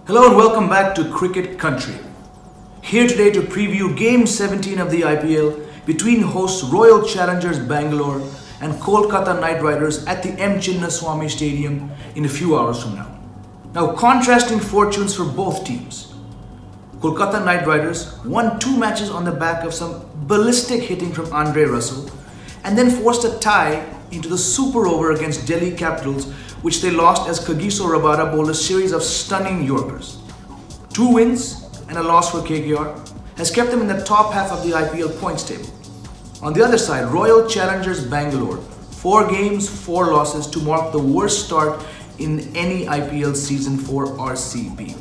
Hello and welcome back to Cricket Country. Here today to preview Game 17 of the IPL between hosts Royal Challengers Bangalore and Kolkata Knight Riders at the M. Chinnaswamy Stadium in a few hours from now. Now, contrasting fortunes for both teams. Kolkata Knight Riders won 2 matches on the back of some ballistic hitting from Andre Russell and then forced a tie into the super over against Delhi Capitals, which they lost as Kagiso Rabada bowled a series of stunning Yorkers. 2 wins and a loss for KKR has kept them in the top half of the IPL points table. On the other side, Royal Challengers Bangalore, 4 games, 4 losses to mark the worst start in any IPL season for RCB.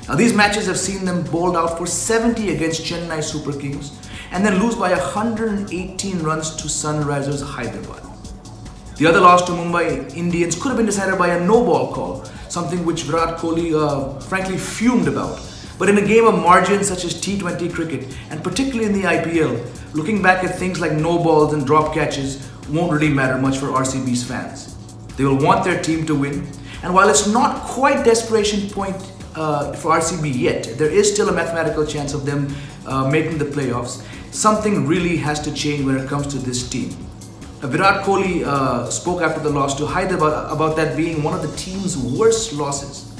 Now these matches have seen them bowled out for 70 against Chennai Super Kings and then lose by 118 runs to Sunrisers Hyderabad. The other loss to Mumbai Indians could have been decided by a no-ball call, something which Virat Kohli frankly fumed about. But in a game of margins such as T20 cricket, and particularly in the IPL, looking back at things like no-balls and drop catches won't really matter much for RCB's fans. They will want their team to win, and while it's not quite desperation point for RCB yet, there is still a mathematical chance of them making the playoffs. Something really has to change when it comes to this team. Virat Kohli spoke after the loss to Hyderabad about that being one of the team's worst losses.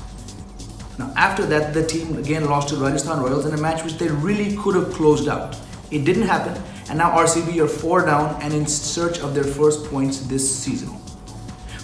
Now after that, the team again lost to Rajasthan Royals in a match which they really could have closed out. It didn't happen, and now RCB are 4 down and in search of their first points this season.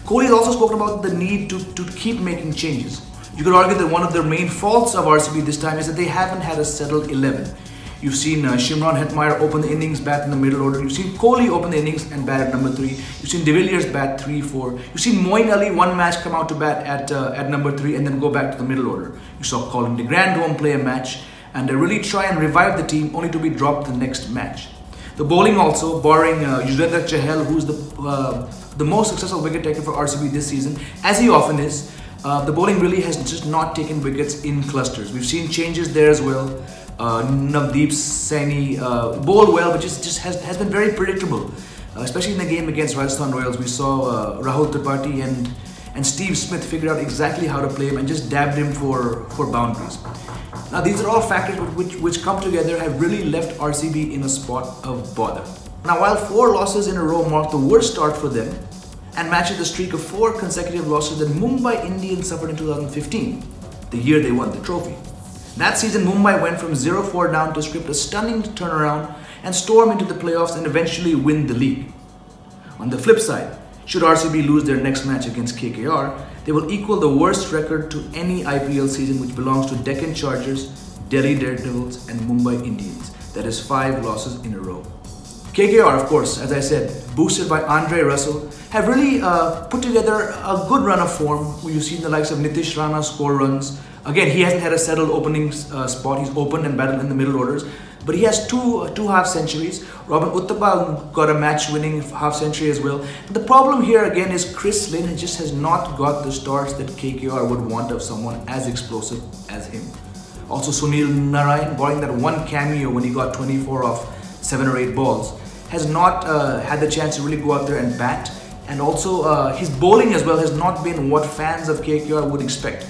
Kohli has also spoken about the need to keep making changes. You could argue that one of the main faults of RCB this time is that they haven't had a settled 11. You've seen Shimron Hetmeyer open the innings, bat in the middle order. You've seen Kohli open the innings and bat at number 3. You've seen De Villiers bat 3-4. You've seen Moeen Ali one match come out to bat at number 3 and then go back to the middle order. You saw Colin de Grandhomme play a match and really try and revive the team only to be dropped the next match. The bowling also, barring Yuzvendra Chahal, who's the most successful wicket taker for RCB this season, as he often is, the bowling really has just not taken wickets in clusters. We've seen changes there as well. Navdeep Saini bowled well, but just has been very predictable. Especially in the game against Rajasthan Royals, we saw Rahul Tripathi and Steve Smith figured out exactly how to play him and just dabbed him for boundaries. Now these are all factors which come together have really left RCB in a spot of bother. Now while 4 losses in a row mark the worst start for them and matches the streak of 4 consecutive losses that Mumbai Indians suffered in 2015, the year they won the trophy. That season, Mumbai went from 0-4 down to script a stunning turnaround and storm into the playoffs and eventually win the league. On the flip side, should RCB lose their next match against KKR, they will equal the worst record to any IPL season, which belongs to Deccan Chargers, Delhi Daredevils and Mumbai Indians. That is 5 losses in a row. KKR, of course, as I said, boosted by Andre Russell, have really put together a good run of form. You've seen the likes of Nitish Rana score runs. Again, he hasn't had a settled opening spot. He's opened and battled in the middle orders. But he has two half centuries. Robin Uthappa got a match-winning half century as well. But the problem here again is Chris Lynn just has not got the starts that KKR would want of someone as explosive as him. Also, Sunil Narayan, barring that one cameo when he got 24 off 7 or 8 balls, has not had the chance to really go out there and bat. And also, his bowling as well has not been what fans of KKR would expect.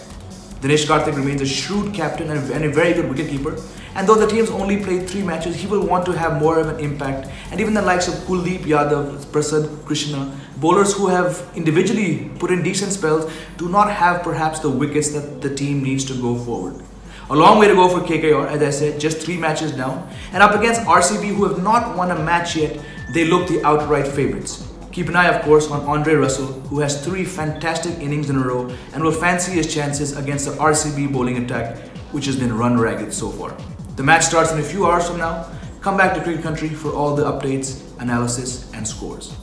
Dinesh Karthik remains a shrewd captain and a very good wicketkeeper. And though the team's only played 3 matches, he will want to have more of an impact. And even the likes of Kuldeep Yadav, Prasad Krishna, bowlers who have individually put in decent spells, do not have perhaps the wickets that the team needs to go forward. A long way to go for KKR, as I said, just 3 matches down. And up against RCB, who have not won a match yet, they look the outright favourites. Keep an eye, of course, on Andre Russell, who has 3 fantastic innings in a row and will fancy his chances against the RCB bowling attack, which has been run ragged so far. The match starts in a few hours from now. Come back to Cricket Country for all the updates, analysis and scores.